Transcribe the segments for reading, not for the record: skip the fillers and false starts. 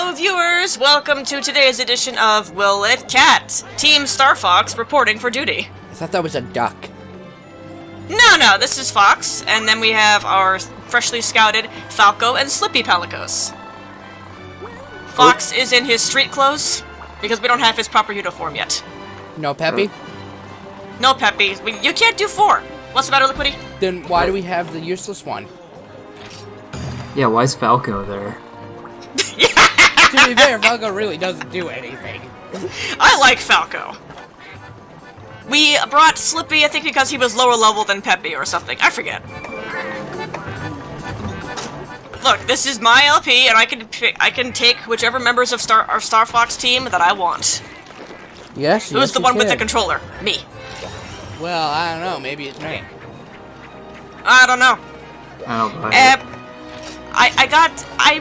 Hello, viewers! Welcome to today's edition of Will It Cat? Team Star Fox reporting for duty. I thought that was a duck. No, this is Fox, and then we have our freshly scouted Falco and Slippy Palicos. Fox is in his street clothes, because we don't have his proper uniform yet. No Peppy? No Peppy. You can't do 4. What's the matter, Liquidy? Then why do we have the useless one? Yeah, why is Falco there? To be fair, Falco really doesn't do anything. I like Falco. We brought Slippy, I think, because he was lower level than Peppy or something. I forget. Look, this is my LP, and I can take whichever members of our Star Fox team that I want. Yes. Who's the one with the controller? Me. Well, I don't know. Maybe it's me. I don't know. Oh,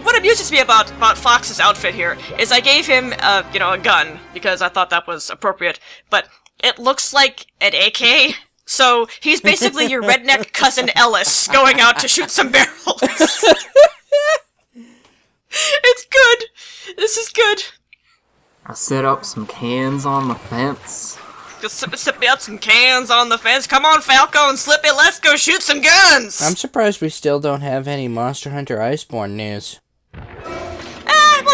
what amuses me about Fox's outfit here is I gave him, a gun, because I thought that was appropriate, but it looks like an AK, so he's basically your redneck cousin Ellis going out to shoot some barrels. It's good. This is good. I set up some cans on the fence. Just sit me up some cans on the fence. Come on, Falco and Slippy, let's go shoot some guns! I'm surprised we still don't have any Monster Hunter Iceborne news.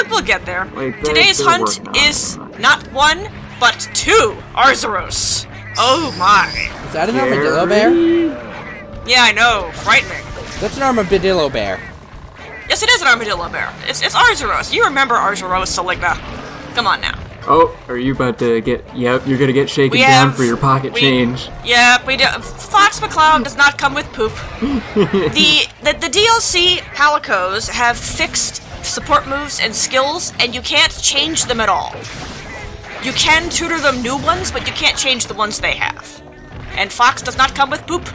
We'll get there. Wait, Today's they're hunt working on is it. not 1, but 2 Arzuros. Oh my. Is that an armadillo bear? Yeah, I know. Frightening. That's an armadillo bear. Yes, it is an armadillo bear. It's Arzuros. You remember Arzuros, Saligna. Come on now. Oh, are you about to get... Yep, you're gonna get shaken down for your pocket change. Yeah, we do. Fox McCloud does not come with poop. the DLC Palicos have fixed support moves and skills, and you can't change them at all. You can tutor them new ones, but you can't change the ones they have. And Fox does not come with poop.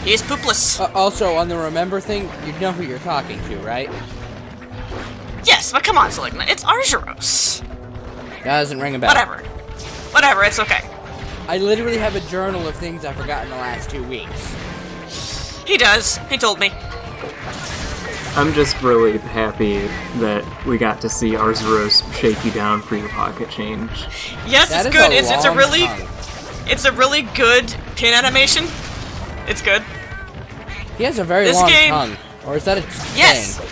He is poopless. Also, on the remember thing, you know who you're talking to, right? Yes, but come on, Saligna. It's Arzuros. That doesn't ring a bell. Whatever, it's okay. I literally have a journal of things I forgot in the last 2 weeks. He does. He told me. I'm just really happy that we got to see Arzuros shake you down for your pocket change. Yes, That it's is good. a It's a long really tongue. it's a really good pin animation. It's good. He has a very This long game- tongue. Or is that a Yes. thing?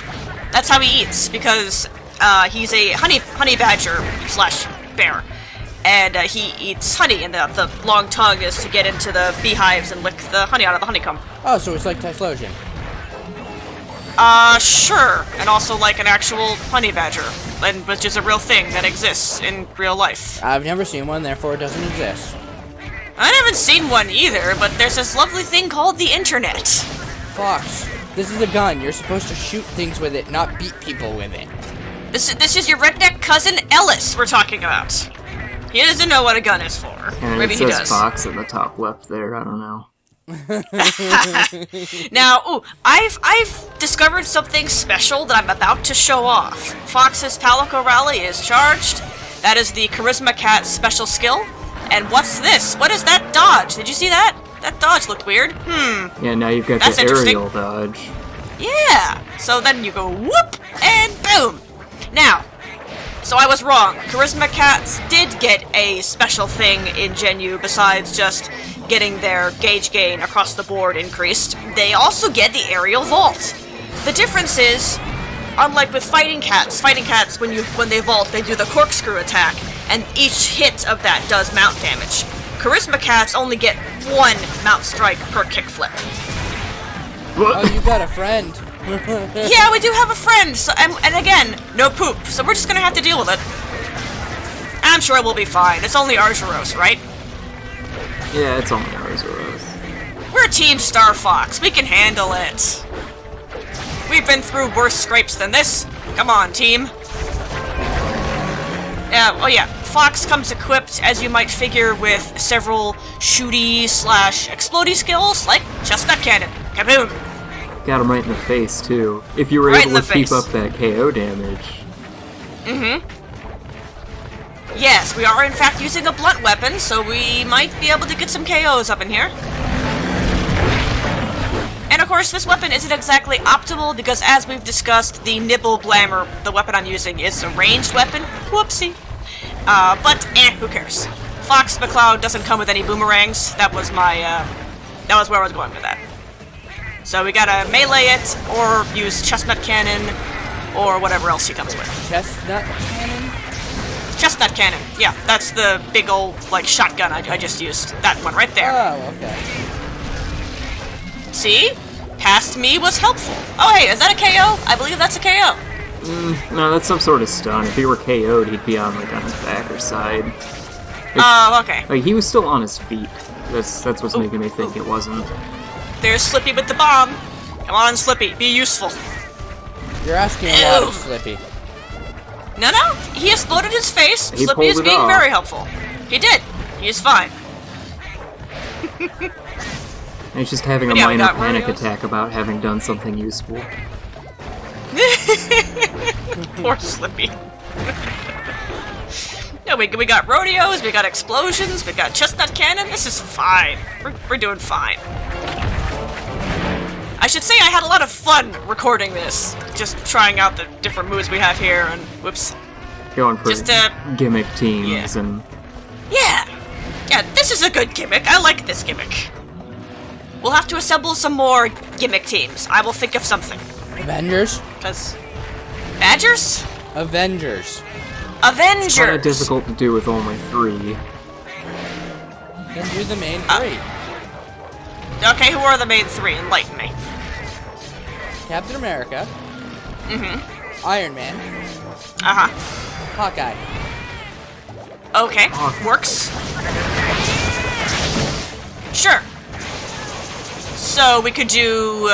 That's how he eats, because he's a honey badger / bear. And he eats honey, and the long tongue is to get into the beehives and lick the honey out of the honeycomb. Oh, so it's like Typhlosion. Sure. And also like an actual honey badger, and which is a real thing that exists in real life. I've never seen one, therefore it doesn't exist. I haven't seen one either, but there's this lovely thing called the internet. Fox, this is a gun. You're supposed to shoot things with it, not beat people with it. This is your redneck cousin Ellis we're talking about. He doesn't know what a gun is for. And Maybe it he says does. Fox at the top left there, I don't know. Now, I've discovered something special that I'm about to show off. Fox's Palico Rally is charged. That is the Charisma Cat special skill. And what's this? What is that dodge? Did you see that? That dodge looked weird. Yeah, now you've got That's the interesting. aerial dodge. Yeah. So then you go whoop and boom. Now, so I was wrong. Charisma Cats did get a special thing in Gen U besides just getting their gauge gain across the board increased. They also get the aerial vault. The difference is, unlike with fighting cats, when they vault, they do the corkscrew attack, and each hit of that does mount damage. Charisma Cats only get 1 mount strike per kickflip. Oh, you got a friend. Yeah, we do have a friend, so, and again, no poop, so we're just gonna have to deal with it. I'm sure we'll be fine. It's only Arzuros, right? Yeah, it's only Arzuros. We're Team Star Fox. We can handle it. We've been through worse scrapes than this. Come on, team. Yeah, Fox comes equipped, as you might figure, with several shooty / explodey skills, like Chestnut Cannon. Kaboom! Got him right in the face, too. If you were Right in able the to keep face. up that KO damage. Yes, we are in fact using a blunt weapon, so we might be able to get some KOs up in here. And of course, this weapon isn't exactly optimal because, as we've discussed, the Nibble Blammer, the weapon I'm using, is a ranged weapon. Whoopsie. But, who cares? Fox McCloud doesn't come with any boomerangs. That was my, that was where I was going with that. So we gotta melee it, or use Chestnut Cannon, or whatever else he comes with. Chestnut cannon? Chestnut Cannon, yeah, that's the big old, like, shotgun I just used. That one right there. Oh, okay. See? Past me was helpful. Oh, hey, is that a KO? I believe that's a KO. No, that's some sort of stun. If he were KO'd, he'd be on, like, on his back or side. Oh, okay. Like, he was still on his feet. That's what's making me think it wasn't. There's Slippy with the bomb. Come on, Slippy, be useful. You're asking a lot of Slippy. No, he exploded his face. He Slippy is pulled it being off. very helpful. He did. He is fine. And he's just having a But yeah, we minor got panic rodeos. attack about having done something useful. Poor Slippy. No, we got rodeos, we got explosions, we got Chestnut Cannon. This is fine. We're doing fine. I should say I had a lot of fun recording this. Just trying out the different moves we have here, and whoops. Going for Just, gimmick teams yeah. and... Yeah! Yeah, this is a good gimmick. I like this gimmick. We'll have to assemble some more gimmick teams. I will think of something. Avengers? Because... Badgers? Avengers. Avengers! It's kind of difficult to do with only 3. Then do the main 3. Okay, who are the main 3? Enlighten me. Captain America. Mm-hmm. Iron Man. Uh-huh. Hawkeye. Okay, Awesome. works. Sure. So we could do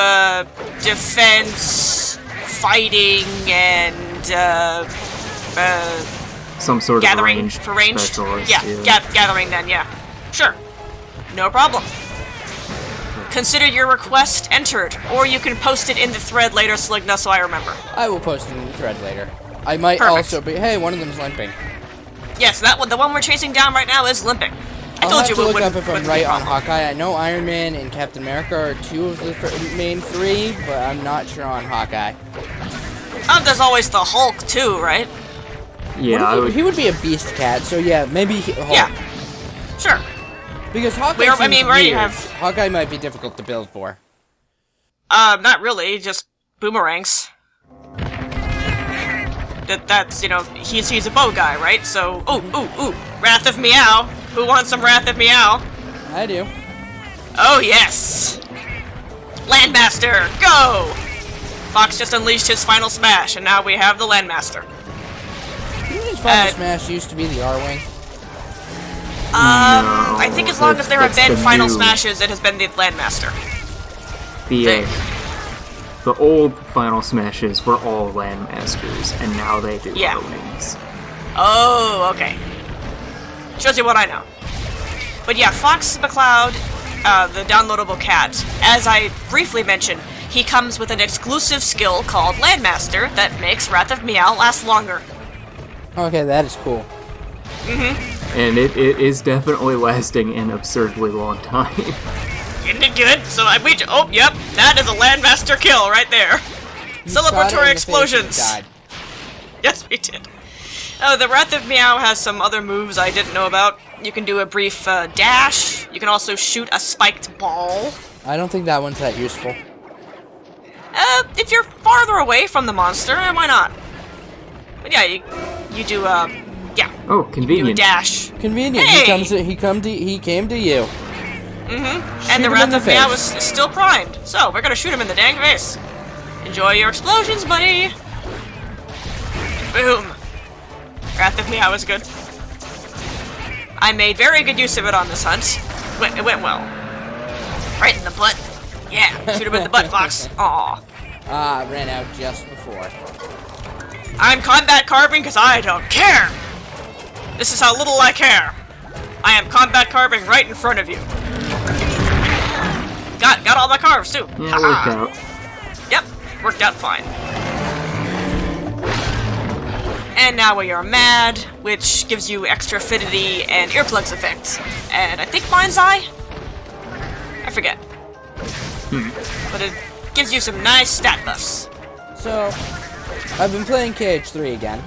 defense, fighting, and Some sort gathering of ranged for ranged. specialist. Yeah, gathering then. Yeah, sure. No problem. Consider your request entered, or you can post it in the thread later, Sligna, so I remember. I will post it in the thread later. I might Perfect. also be. Hey, one of them's limping. Yes, that one, the one we're chasing down right now, is limping. I I'll told have you to it look wouldn't. up if I'm wouldn't be right a on problem. Hawkeye. I know Iron Man and Captain America are 2 of the main 3, but I'm not sure on Hawkeye. There's always the Hulk too, right? Yeah, I What if would... he would be a beast cat, so yeah, maybe Hulk. Yeah. Sure. Because Hawkeye We seems already weird. have- Hawkeye might be difficult to build for. Not really, just boomerangs. That's, you know, he's a bow guy, right? So, ooh, Wrath of Meow. Who wants some Wrath of Meow? I do. Oh, yes! Landmaster, go! Fox just unleashed his final smash, and now we have the Landmaster. Didn't his final smash used to be the R-Wing? I think as long as there have that's been the final new- smashes, it has been the Landmaster. The old Final Smashes were all Landmasters, and now they do Yeah. R-Wings. Oh, okay. Shows you what I know. But yeah, Fox McCloud, the downloadable cat, as I briefly mentioned, he comes with an exclusive skill called Landmaster that makes Wrath of Meow last longer. Okay, that is cool. And it is definitely lasting an absurdly long time. Isn't it good? So yep, that is a Landmaster kill right there. You shot it in Celebratory the face and it explosions. died. Yes, we did. Oh, the Wrath of Meow has some other moves I didn't know about. You can do a brief dash. You can also shoot a spiked ball. I don't think that one's that useful. If you're farther away from the monster, why not? But yeah, you do, yeah. Oh, Do a convenient. dash. Convenient. Hey! He came to you. And Shoot the him Wrath in the of Meow face. is still primed. So, we're gonna shoot him in the dang face. Enjoy your explosions, buddy. Boom. Wrath of Meow is good. I made very good use of it on this hunt. It went well. Right in the butt. Yeah, shoot him in the butt, Fox. Aw. Ah, ran out just before. I'm combat carving because I don't care. This is how little I care. I am combat carving right in front of you. Got all my carves too. Yeah, it worked out. Yep, worked out fine. And now we are mad, which gives you extra affinity and earplugs effects. And I think Mind's Eye? I forget. But it gives you some nice stat buffs. So, I've been playing KH3 again.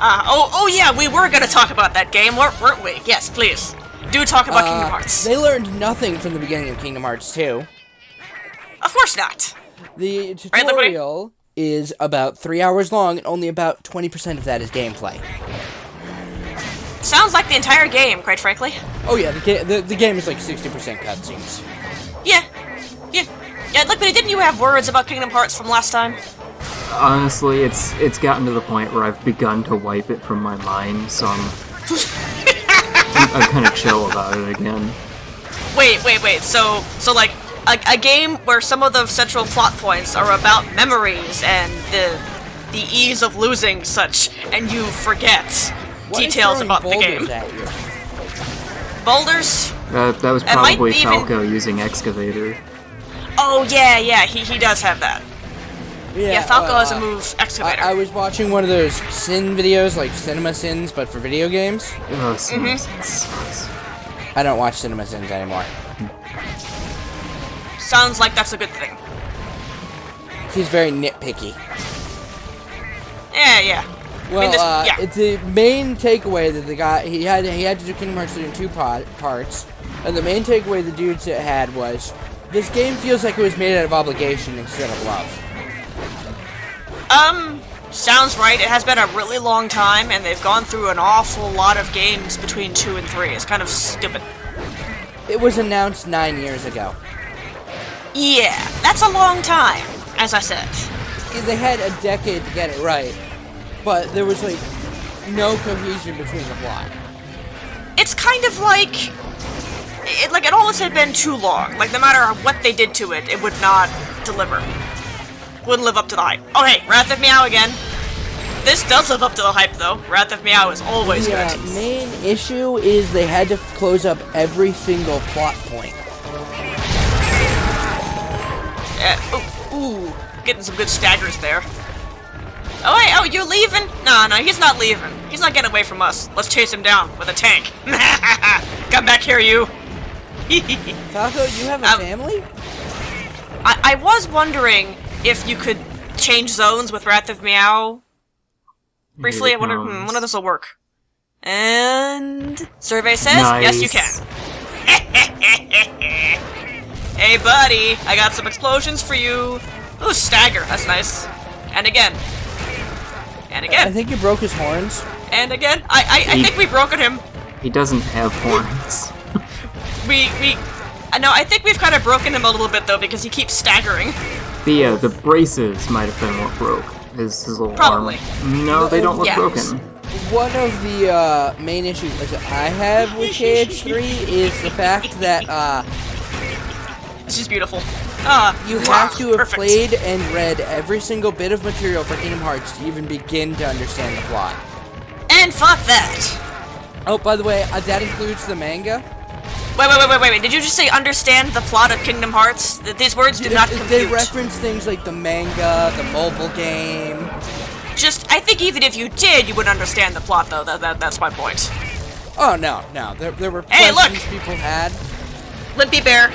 Oh yeah, we were gonna talk about that game, weren't we? Yes, please. Do talk about Kingdom Hearts. They learned nothing from the beginning of Kingdom Hearts 2. Of course not. The tutorial is about 3 hours long, and only about 20% of that is gameplay. Sounds like the entire game, quite frankly. Oh yeah, the game is like 60% cutscenes. Yeah. Look, but didn't you have words about Kingdom Hearts from last time? Honestly, it's gotten to the point where I've begun to wipe it from my mind, so I'm kind of chill about it again. Wait. So like, a game where some of the central plot points are about memories and the ease of losing such, and you forget details about the game. At you? Boulders? That was probably Falco using Excavator. Oh yeah, he does have that. Yeah, Falco has a move, Excavator. I was watching one of those sin videos, like Cinema Sins, but for video games. Oh, Cinema Sins sucks. I don't watch Cinema Sins anymore. Sounds like that's a good thing. He's very nitpicky. Yeah. Well, it's the main takeaway that the guy he had to do Kingdom Hearts 3 in two parts, and the main takeaway the dudes had was this game feels like it was made out of obligation instead of love. Sounds right. It has been a really long time, and they've gone through an awful lot of games between 2 and 3. It's kind of stupid. It was announced 9 years ago. Yeah, that's a long time, as I said. They had a decade to get it right, but there was, like, no cohesion between the plot. It's kind of like... it almost had been too long. Like, no matter what they did to it, it would not deliver. Wouldn't live up to the hype. Oh, hey, Wrath of Meow again. This does live up to the hype, though. Wrath of Meow is always good. The main issue is they had to close up every single plot point. Ooh, getting some good staggers there. Oh, hey, you're leaving? No, he's not leaving. He's not getting away from us. Let's chase him down with a tank. Come back here, you. Falco, you have a family? I was wondering if you could change zones with Wrath of Meow. Briefly, I wonder if this will work. And... survey says, yes you can. Hey buddy, I got some explosions for you. Ooh, stagger, that's nice. And again. And again. I think you broke his horns. And again. I think we broken him. He doesn't have horns. No, I think we've kind of broken him a little bit though, because he keeps staggering. The braces might have been what broke his little Probably. arm. No, they don't look broken. One of the main issues that I have with KH3 is the fact that this is beautiful. You have to have played and read every single bit of material for Kingdom Hearts to even begin to understand the plot. And fuck that! Oh, by the way, that includes the manga. Wait. Did you just say understand the plot of Kingdom Hearts? These words do not compute. They reference things like the manga, the mobile game. I think even if you did, you would understand the plot, though. That's my point. Oh, no. There were questions people had. Limpy Bear.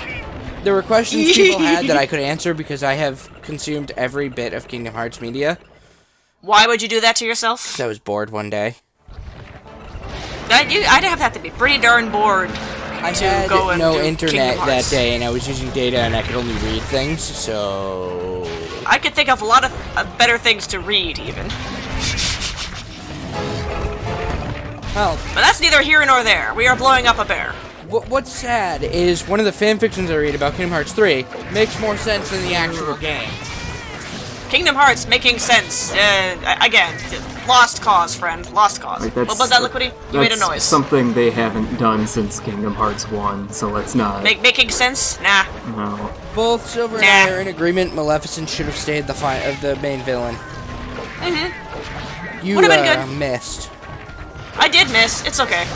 There were questions people had that I could answer because I have consumed every bit of Kingdom Hearts media. Why would you do that to yourself? Because I was bored one day. I'd have to be pretty darn bored. I had no internet that day, and I was using data, and I could only read things, so... I could think of a lot of better things to read, even. Well... But that's neither here nor there. We are blowing up a bear. What's sad is one of the fanfictions I read about Kingdom Hearts 3 makes more sense than the actual game. Kingdom Hearts making sense. Again, lost cause, friend. Lost cause. Like, what was that, Liquidy? You made a noise. Something they haven't done since Kingdom Hearts 1, so let's not... Making sense? Nah. No. Both Silver and I are in agreement Maleficent should have stayed the main villain. Mm-hmm. You would have been good. Missed. I did miss. It's okay.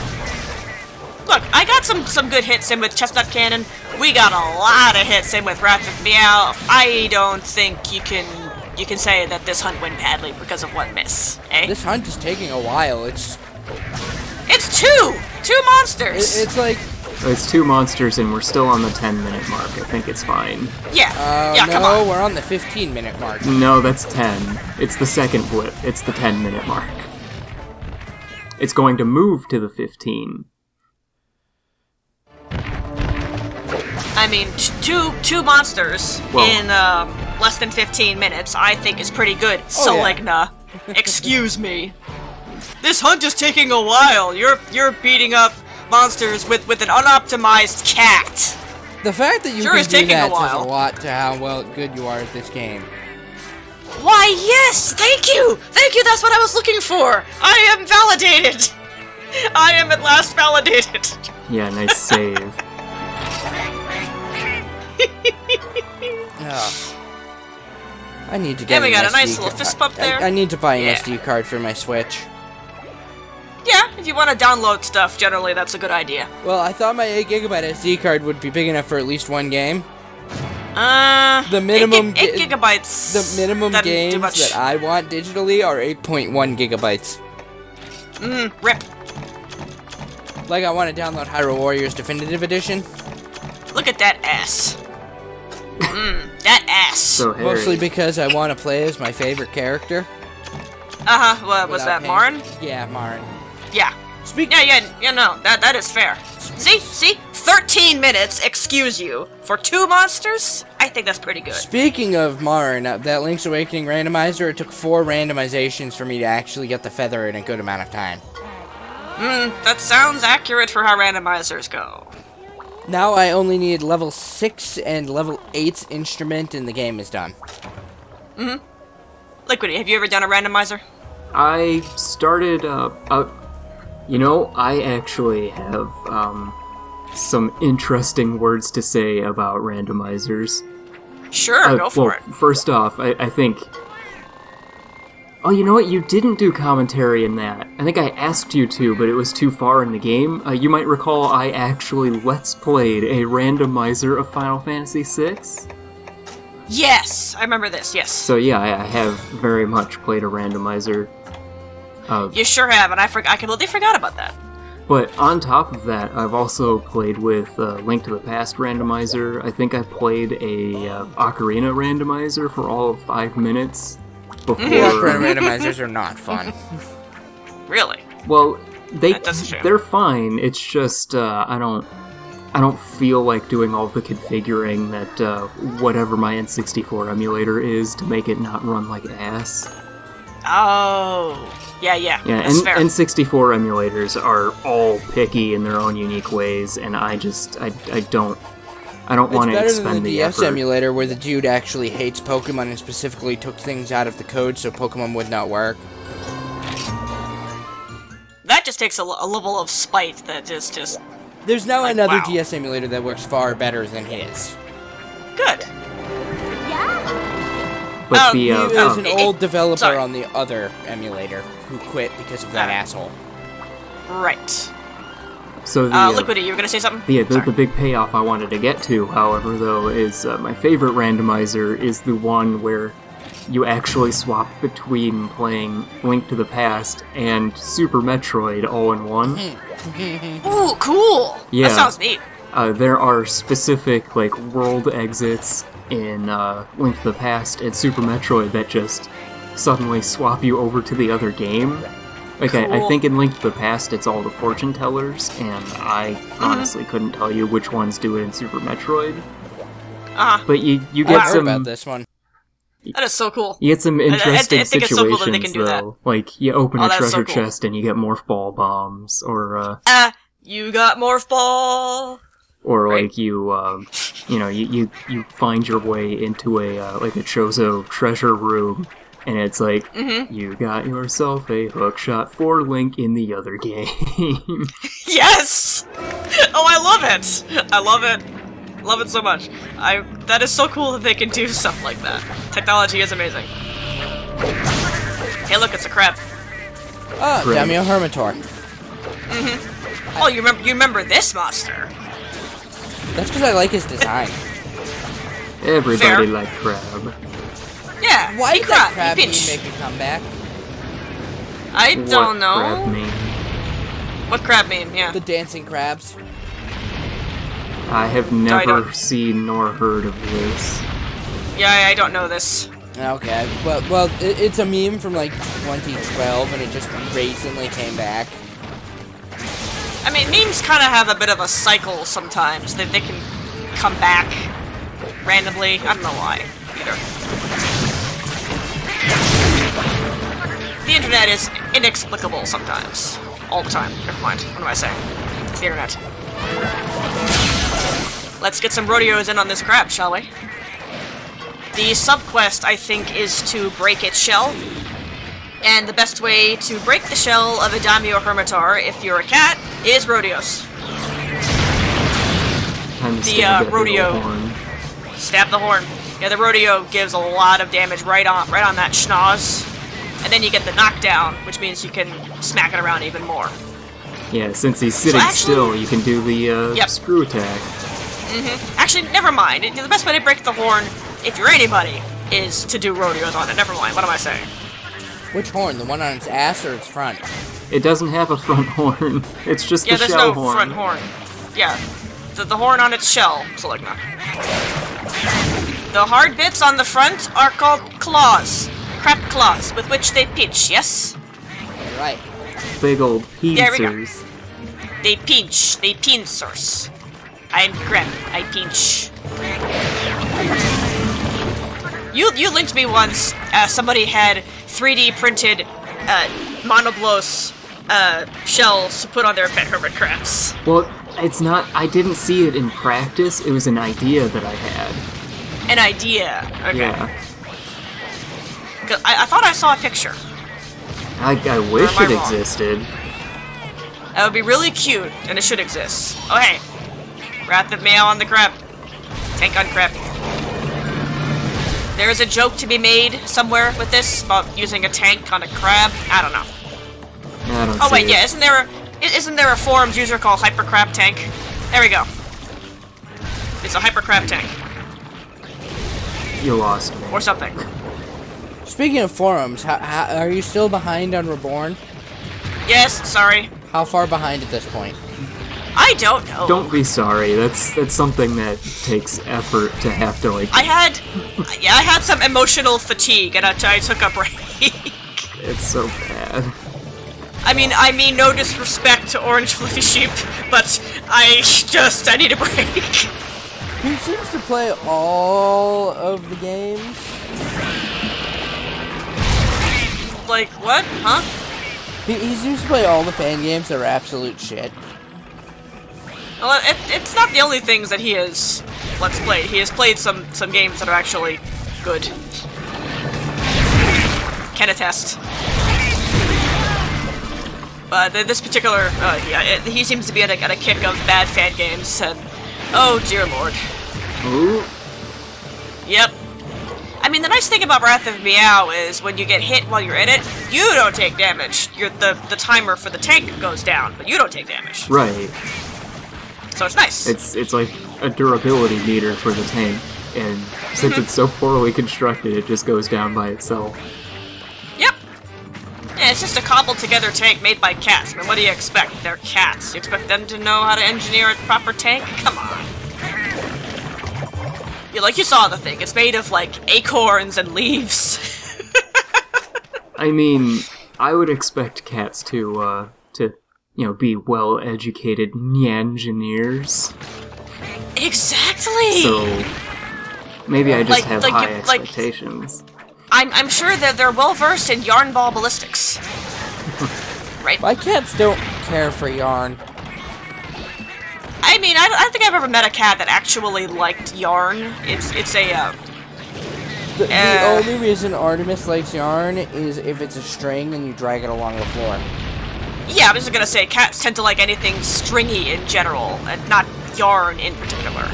Look, I got some good hits in with Chestnut Cannon. We got a lot of hits in with Wrath of Meow. I don't think you can say that this hunt went badly because of one miss, eh? This hunt is taking a while. It's two monsters. It's like It's 2 monsters, and we're still on the 10-minute mark. I think it's fine. Yeah. Yeah, no, come on. we're on the 15-minute mark. No, that's 10. It's the second blip. It's the 10-minute mark. It's going to move to the 15. I mean, two monsters Well- in less than 15 minutes, I think is pretty good. Oh, yeah. Solegna, excuse me. This hunt is taking a while. You're beating up monsters with an unoptimized cat. The fact that you Sure can is do taking that a while. says a lot to how good you are at this game. Why, yes! Thank you! Thank you, that's what I was looking for! I am validated! I am at last validated! Yeah, nice save. Ugh. I need to get And we got an a nice SD little fist bump there. I need to buy an Yeah. SD card for my Switch. Yeah, if you want to download stuff, generally that's a good idea. Well, I thought my 8GB SD card would be big enough for at least one game. The minimum 8 gigabytes. The minimum doesn't do games much. that I want digitally are 8.1 gigabytes. Rip. Like, I want to download Hyrule Warriors Definitive Edition. Look at that ass. That ass. So hairy. Mostly because I want to play as my favorite character. What was without that, Marn? Yeah, Marn. Yeah. Yeah, no, that is fair. See? 13 minutes, excuse you, for 2 monsters? I think that's pretty good. Speaking of Marn, that Link's Awakening randomizer, it took 4 randomizations for me to actually get the feather in a good amount of time. That sounds accurate for how randomizers go. Now I only need level 6 and level 8's instrument and the game is done. Liquidy, have you ever done a randomizer? I started, I actually have, some interesting words to say about randomizers. Sure, go for well, it. First off, I think... Oh, you know what? You didn't do commentary in that. I think I asked you to, but it was too far in the game. You might recall I actually Let's Played a randomizer of Final Fantasy VI. Yes, I remember this, yes. So yeah, I have very much played a randomizer. You sure have, and I completely forgot about that. But on top of that, I've also played with Link to the Past randomizer. I think I played a Ocarina randomizer for all of 5 minutes before. Randomizers are not fun. Really? Well, That's a shame. they're fine. It's just I don't feel like doing all the configuring that whatever my N64 emulator is to make it not run like ass. Oh. Yeah, Yeah, that's fair. N64 emulators are all picky in their own unique ways, and I don't want to It's better than expend the the DS effort. emulator where the dude actually hates Pokemon and specifically took things out of the code so Pokemon would not work. That just takes a level of spite that is just There's now Like, another wow. DS emulator that works far better than his. good. But He was an it- old developer sorry. on the other emulator who quit because of that asshole. Right. so the Liquidy, you were gonna say something? the Sorry. big payoff I wanted to get to, however, though, is my favorite randomizer is the one where you actually swap between playing Link to the Past and Super Metroid all in one. Ooh, cool! Yeah. That sounds neat. There are specific world exits in Link to the Past and Super Metroid that just suddenly swap you over to the other game. I Cool. think in Link to the Past it's all the fortune tellers, and I honestly couldn't tell you which ones do it in Super Metroid. But you I get heard some about this one. That is so cool. you get some interesting I think it's so situations cool that they can do that. though. Like you open Oh, a that's so treasure cool. chest and you get morph ball bombs, or You got Morph Ball! Right. like you find your way into a like a Chozo treasure room, and it's like you got yourself a hookshot for Link in the other game. Yes! Oh, I love it! I love it. Love it so much. That is so cool that they can do stuff like that. Technology is amazing. Hey, look, it's a crab. Oh, Right. Daimyo Hermitor. Oh, you remember this monster? That's because I like his design. Everybody Fair. liked Crab. Yeah, Why he did that he crab meme pinch. make a comeback? I don't What Crab know. mean? What crab meme? Yeah. The dancing crabs. I have never seen nor heard of this. Yeah, I don't know this. Okay, well, it's a meme from like 2012, and it just recently came back. I mean, memes kind of have a bit of a cycle sometimes. They can come back randomly. I don't know why, either. The internet is inexplicable sometimes. All the time. Never mind. What am I saying? It's the internet. Let's get some rodeos in on this crab, shall we? The sub-quest, I think, is to break its shell. And the best way to break the shell of a Daimyo Hermitar, if you're a cat, is rodeos. The rodeo. Stab the horn. Yeah, the rodeo gives a lot of damage right on that schnoz. And then you get the knockdown, which means you can smack it around even more. Yeah, since he's sitting still, you can do the screw attack. Actually, never mind. The best way to break the horn, if you're anybody, is to do rodeos on it. Never mind. What am I saying? Which horn? The one on its ass or its front? It doesn't have a front horn. It's just the shell horn. Yeah, there's no front horn. Yeah, the horn on its shell. So like that. The hard bits on the front are called claws. Crap claws, with which they pinch, yes? Right. Big old pincers. There we go. They pinch. They pincers. I'm crap. I pinch. You linked me once. Somebody had 3D printed monoblos shells to put on their pet hermit crabs. Well, it's not. I didn't see it in practice. It was an idea that I had. An idea. Okay. Yeah. I thought I saw a picture. I wish it existed. That would be really cute, and it should exist. Oh hey, Wrath of Meow on the crab. Tank on crab. There is a joke to be made somewhere with this about using a tank on a crab. I don't know. Oh wait, yeah, isn't there a forums user called Hypercrab Tank? There we go. It's a Hypercrab Tank. You lost me. Or something. Speaking of forums, how, are you still behind on Reborn? Yes, sorry. How far behind at this point? I don't know. Don't be sorry. That's something that takes effort to have to like. I had some emotional fatigue, and I took a break. It's so bad. I mean no disrespect to Orange Fluffy Sheep, but I need a break. He seems to play all of the games. Like, what? Huh? He seems to play all the fan games that are absolute shit. Well, it's not the only things that he has Let's Played. He has played some games that are actually good. Can attest. But this particular, he seems to be at a kick of bad fan games, and oh dear lord. Ooh. Yep. I mean, the nice thing about Wrath of Meow is when you get hit while you're in it, you don't take damage. The timer for the tank goes down, but you don't take damage. Right. So it's nice. It's like a durability meter for the tank, and since it's so poorly constructed, it just goes down by itself. Yep. Yeah, it's just a cobbled together tank made by cats. I mean, what do you expect? They're cats. You expect them to know how to engineer a proper tank? Come on. You saw the thing. It's made of, like, acorns and leaves. I mean, I would expect cats to be well-educated engineers. Exactly! So, maybe I just have high expectations. I'm sure that they're well-versed in yarn ball ballistics. Right? My cats don't care for yarn. I mean, I don't think I've ever met a cat that actually liked yarn. It's a, The only reason Artemis likes yarn is if it's a string and you drag it along the floor. Yeah, I was just gonna say, cats tend to like anything stringy in general, and not yarn in particular.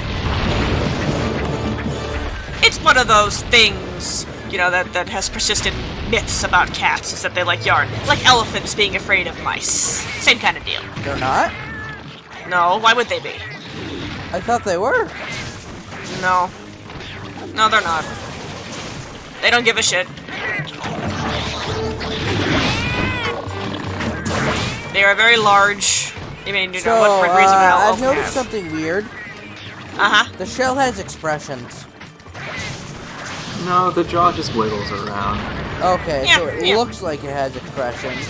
It's one of those things, that has persistent myths about cats, is that they like yarn. Like elephants being afraid of mice. Same kind of deal. They're not? No, why would they be? I thought they were. No. No, they're not. They don't give a shit. They are very large. I mean, what reason I've noticed something weird. Uh-huh. The shell has expressions. No, the jaw just wiggles around. Okay, Yeah, so it yeah. looks like it has expressions.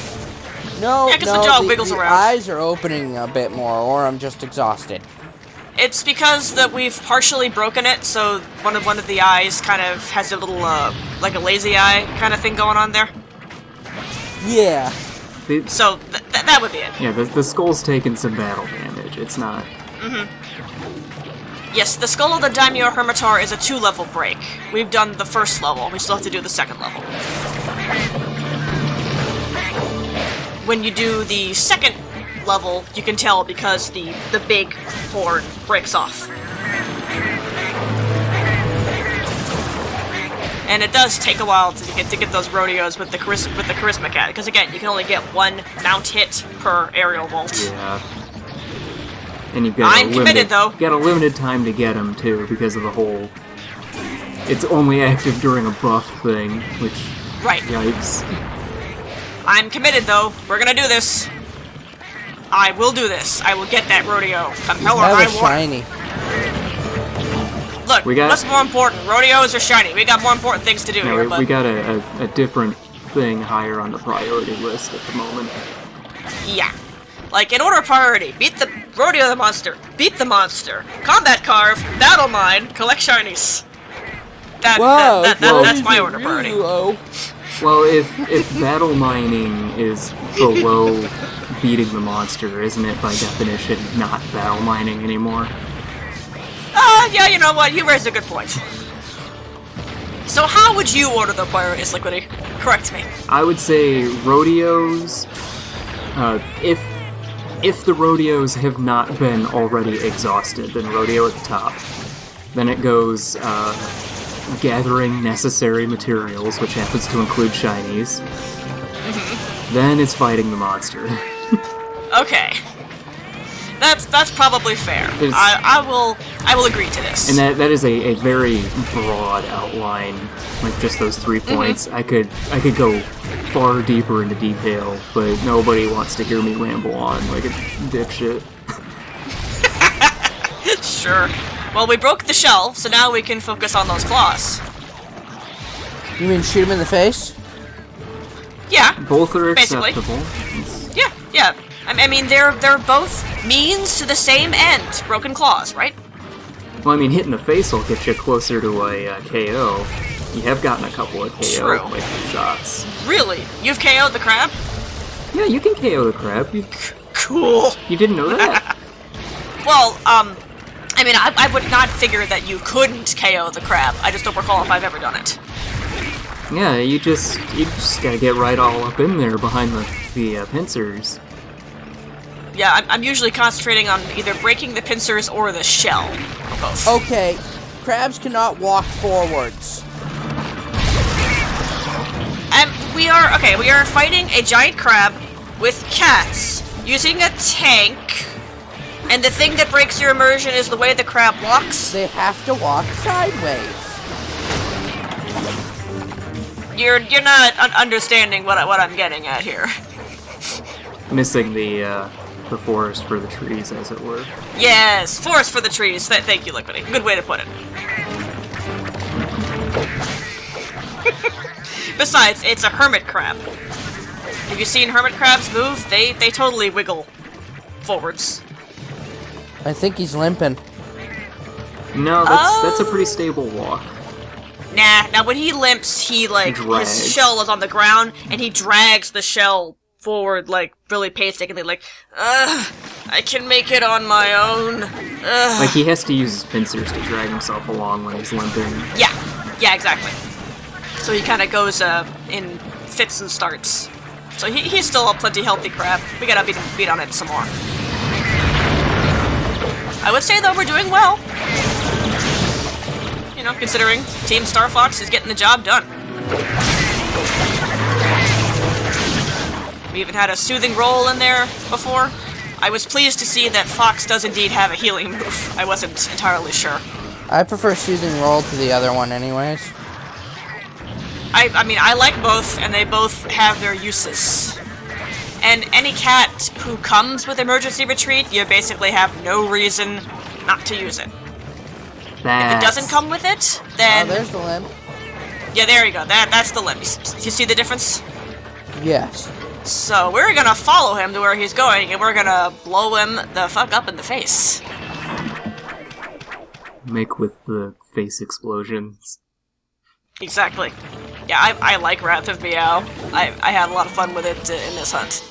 No, Yeah, 'cause no, the jaw wiggles the around. eyes are opening a bit more, or I'm just exhausted. It's because that we've partially broken it, so one of the eyes kind of has a little, like a lazy eye kind of thing going on there. Yeah. So that would be it. Yeah, the skull's taken some battle damage. It's not... Yes, the Skull of the Daimyo Hermitar is a 2-level break. We've done the first level, we still have to do the second level. When you do the second level, you can tell because the big horn breaks off. And it does take a while to get those rodeos with the Charisma Cat, because again, you can only get 1 mount hit per aerial vault. Yeah. And you've got I'm committed, though. Got a limited time to get them, too, because of the whole... It's only active during a buff thing, which... Right. Yikes. I'm committed, though. We're gonna do this. I will do this. I will get that rodeo. Compel or Have I a will. shiny. Look, what's more important? Rodeos or shiny? We got more important things to do here, No, but... we got a different thing higher on the priority list at the moment. Yeah. Like, in order of priority, beat the rodeo the monster, beat the monster, combat carve, battle mine, collect shinies. That's my order of priority. Low. Well, if battle mining is below beating the monster, isn't it by definition not battle mining anymore? Yeah, you know what? You raised a good point. So how would you order the priorities, Liquidy? Correct me. I would say rodeos, if the rodeos have not been already exhausted, then rodeo at the top. Then it goes, gathering necessary materials, which happens to include shinies. Then it's fighting the monster. Okay. That's probably fair. I will agree to this. And that is a very broad outline, like just those 3 points. I could go far deeper into detail, but nobody wants to hear me ramble on like a dipshit. Sure. Well, we broke the shell, so now we can focus on those claws. You mean shoot him in the face? Yeah. Both are Basically. acceptable. Yeah. I mean, they're both means to the same end. Broken claws, right? Well, I mean, hitting the face will get you closer to a KO. You have gotten a couple of KO True. like shots. Really? You've KO'd the crab? Yeah, you can KO the crab. Cool. You didn't know that? Well, I mean, I would not figure that you couldn't KO the crab. I just don't recall if I've ever done it. Yeah, you just gotta get right all up in there behind the pincers. Yeah, I'm usually concentrating on either breaking the pincers or the shell. Or both. Okay, crabs cannot walk forwards. And we are fighting a giant crab with cats using a tank. And the thing that breaks your immersion is the way the crab walks. They have to walk sideways. You're not understanding what I'm getting at here. Missing the forest for the trees, as it were. Yes, forest for the trees. Thank you, Liquidy. Good way to put it. Besides, it's a hermit crab. Have you seen hermit crabs move? They totally wiggle forwards. I think he's limping. No, that's a pretty stable walk. Nah, now when he limps, he, like, Drags. his shell is on the ground, and he drags the shell forward, like, really painstakingly, like, I can make it on my own. Like, he has to use his pincers to drag himself along when he's limping. Yeah, exactly. So he kind of goes, in fits and starts. So he's still a plenty healthy crab. We gotta beat on it some more. I would say, though, we're doing well. You know, considering Team Star Fox is getting the job done. We even had a soothing roll in there before. I was pleased to see that Fox does indeed have a healing move. I wasn't entirely sure. I prefer soothing roll to the other one anyways. I mean, I like both, and they both have their uses. And any cat who comes with emergency retreat, you basically have no reason not to use it. If it doesn't come with it, then... Oh, there's the limp. Yeah, there you go. That's the limp. You see the difference? Yes. So we're gonna follow him to where he's going, and we're gonna blow him the fuck up in the face. Make with the face explosions. Exactly. Yeah, I like Wrath of Meow. I had a lot of fun with it in this hunt.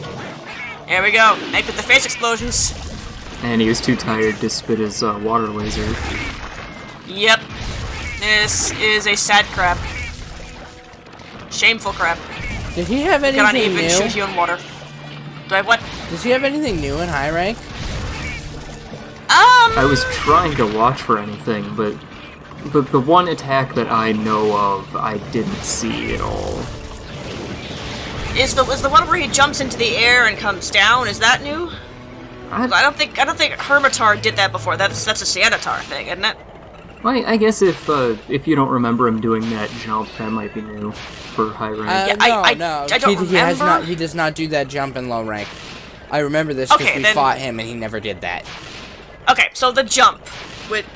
Here we go. Make with the face explosions. And he was too tired to spit his water laser. Yep. This is a sad crab. Shameful crab. Did he have anything Cannot even new? shoot you in water. Do I have what? Does he have anything new in high rank? I was trying to watch for anything, but the one attack that I know of, I didn't see at all. Is the one where he jumps into the air and comes down? Is that new? I don't think Hermitar did that before. That's a Sianatar thing, isn't it? Well, I guess if you don't remember him doing that jump, that might be new for high rank. I don't remember. He does not do that jump in low rank. I remember this because we fought him and he never did that. Okay, so the jump,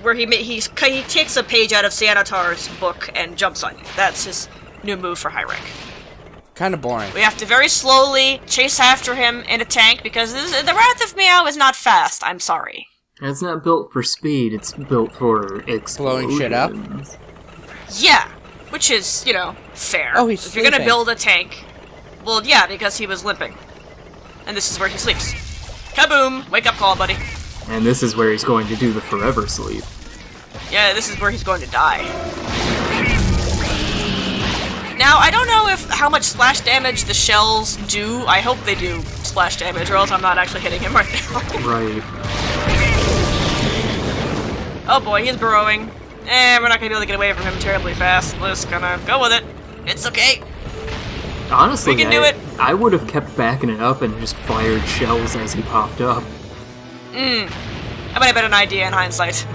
where he takes a page out of Sianatar's book and jumps on you. That's his new move for high rank. Kind of boring. We have to very slowly chase after him in a tank because the Wrath of Meow is not fast. I'm sorry. It's not built for speed, it's built for explosions. Blowing shit up? Yeah, which is, fair. Oh, he's If you're gonna sleeping. build a tank, well, yeah, because he was limping. And this is where he sleeps. Kaboom! Wake up call, buddy. And this is where he's going to do the forever sleep. Yeah, this is where he's going to die. Now, I don't know how much splash damage the shells do. I hope they do splash damage, or else I'm not actually hitting him right now. Right. Oh boy, he's burrowing. We're not gonna be able to get away from him terribly fast. We're just gonna go with it. It's okay. Honestly, We can do it. I would have kept backing it up and just fired shells as he popped up. I might have been an idea in hindsight.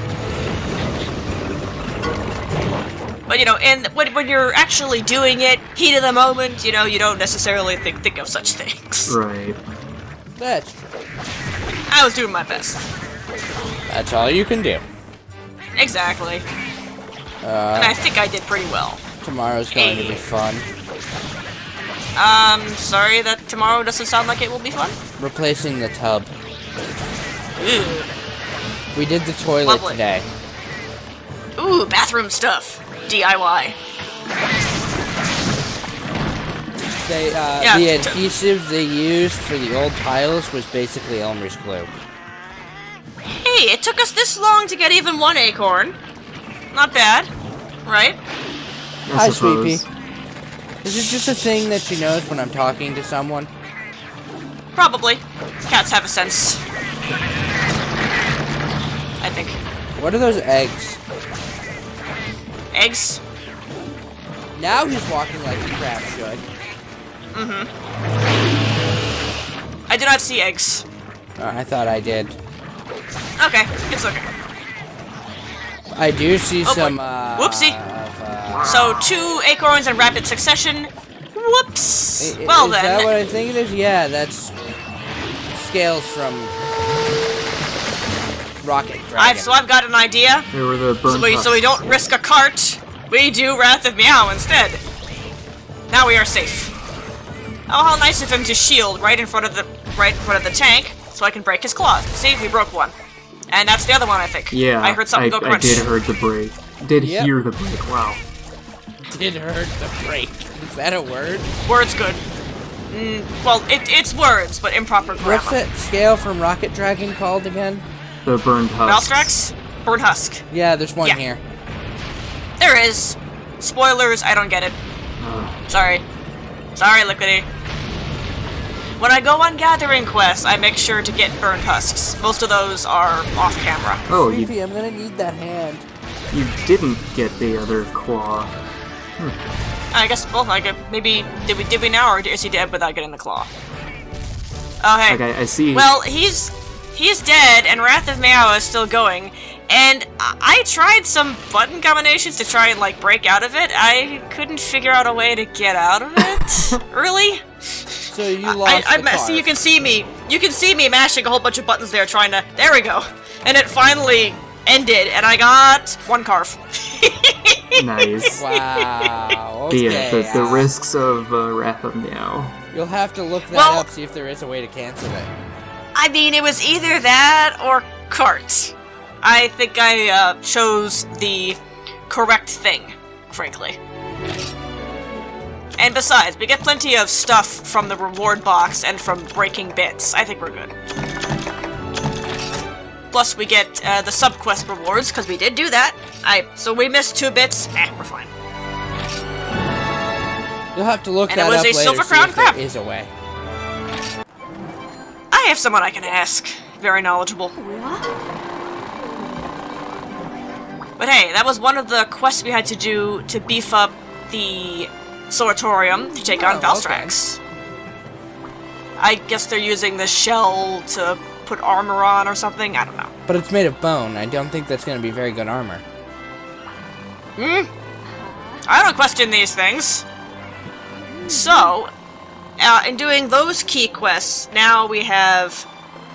But, and when you're actually doing it, heat of the moment, you don't necessarily think of such things. Right. That's true. I was doing my best. That's all you can do. Exactly. And I think I did pretty well. Tomorrow's going to be fun. Sorry that tomorrow doesn't sound like it will be fun? Replacing the tub. Ooh. We did the toilet Lovely. today. Ooh, bathroom stuff. DIY. The adhesive they used for the old tiles was basically Elmer's glue. Hey, it took us this long to get even one acorn. Not bad, right? Hi, suppose. Sweepy. Is it just a thing that she knows when I'm talking to someone? Probably. Cats have a sense. I think. What are those eggs? Eggs? Now he's walking like a crab should. I do not see eggs. I thought I did. Okay, it's okay. I do see Oh, boy. some, Whoopsie. So, 2 acorns in rapid succession. Whoops! Well is then. that what I think it is? Yeah, that's scales from Rocket Dragon. So I've got an idea. There were the burn So we don't risk a cart. We do Wrath of Meow instead. Now we are safe. Oh, how nice of him to shield right in front of the tank, so I can break his claws. See, we broke one, and that's the other one, I think. Yeah, I heard something go crunch. I did heard the break. Did Yep. hear the break, wow. Did hurt the break. Is that a word? Word's good. Well, it's words, but improper grammar. What's that scale from Rocket Dragon called again? The burned husk. Valstrax? Burn Husk. Yeah, there's one Yeah. here. There is. Spoilers, I don't get it. Sorry. Sorry, Liquidy. When I go on gathering quests, I make sure to get burned husks. Most of those are off camera. Oh, Sweepy, I'm gonna need that hand. you didn't get the other claw. I guess, well, maybe, did we now, or is he dead without getting the claw? Oh, hey. Like, I see. Well, he's dead, and Wrath of Meow is still going, and I tried some button combinations to try and, break out of it. I couldn't figure out a way to get out of it. Really? So you lost the car. See, you can see me mashing a whole bunch of buttons there trying to, there we go. And it finally ended, and I got 1 carve. Nice. Wow. But Okay. yeah, the risks of Wrath of Meow. You'll have to look that Well- up, see if there is a way to cancel it. I mean, it was either that or cart. I think I chose the correct thing, frankly. And besides, we get plenty of stuff from the reward box and from breaking bits. I think we're good. Plus, we get the sub-quest rewards, because we did do that. So we missed 2 bits. We're fine. You'll have to look And it that was up a later, silver see crown if there crab. is a way. I have someone I can ask. Very knowledgeable. But hey, that was one of the quests we had to do to beef up the Sanatorium to take on Oh, okay. Valstrax. I guess they're using the shell to put armor on or something. I don't know. But it's made of bone. I don't think that's going to be very good armor. I don't question these things. So, in doing those key quests, now we have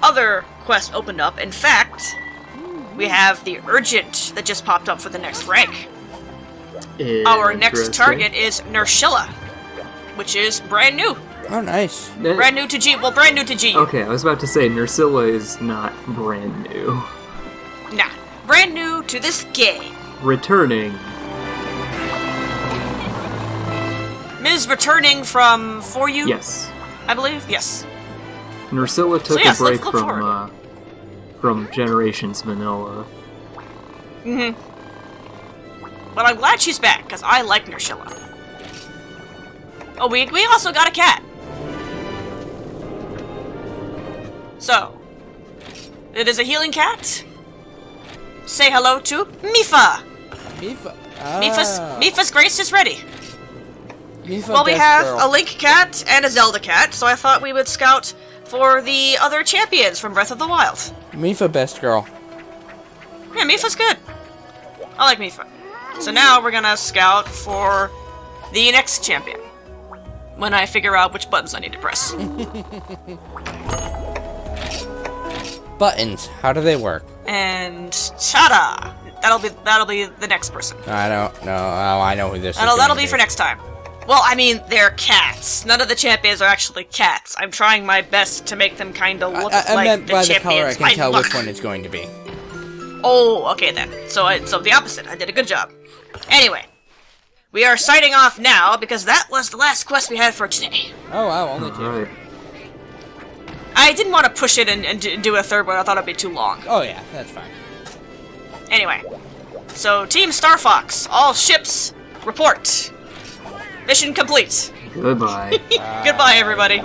other quests opened up. In fact, we have the urgent that just popped up for the next rank. Our next Interesting. target is Nershilla, which is brand new. Oh, nice. Brand new to G. Well, brand new to G. Okay, I was about to say, Nursilla is not brand new. Nah, brand new to this game. Returning. Ms. returning from For You, Yes. I believe. Yes. Nursilla took yes, a let's break look forward. from Generations Vanilla. But I'm glad she's back, because I like Nershilla. Oh, we also got a cat. So, it is a healing cat. Say hello to Mifa. Mifa. Mifa's grace is ready. Mifa Well, we best have girl. a Link cat and a Zelda cat, so I thought we would scout for the other champions from Breath of the Wild. Mifa best girl. Yeah, Mifa's good. I like Mifa. So now we're gonna scout for the next champion. When I figure out which buttons I need to press. Buttons. How do they work? And ta-da! That'll be the next person. I don't know. Oh, I know who this is. That'll gonna be for next time. Well, I mean, they're cats. None of the champions are actually cats. I'm trying my best to make them kind of look I like meant the by the champions. color, I can by tell look. which one it's going to be. Oh, okay then. So the opposite. I did a good job. Anyway, we are signing off now because that was the last quest we had for today. Oh, wow, only 2. Alright. I didn't want to push it and do a third one. I thought it'd be too long. Oh, yeah, that's fine. Anyway, so Team Star Fox, all ships, report. Mission complete. Goodbye. Goodbye, everybody.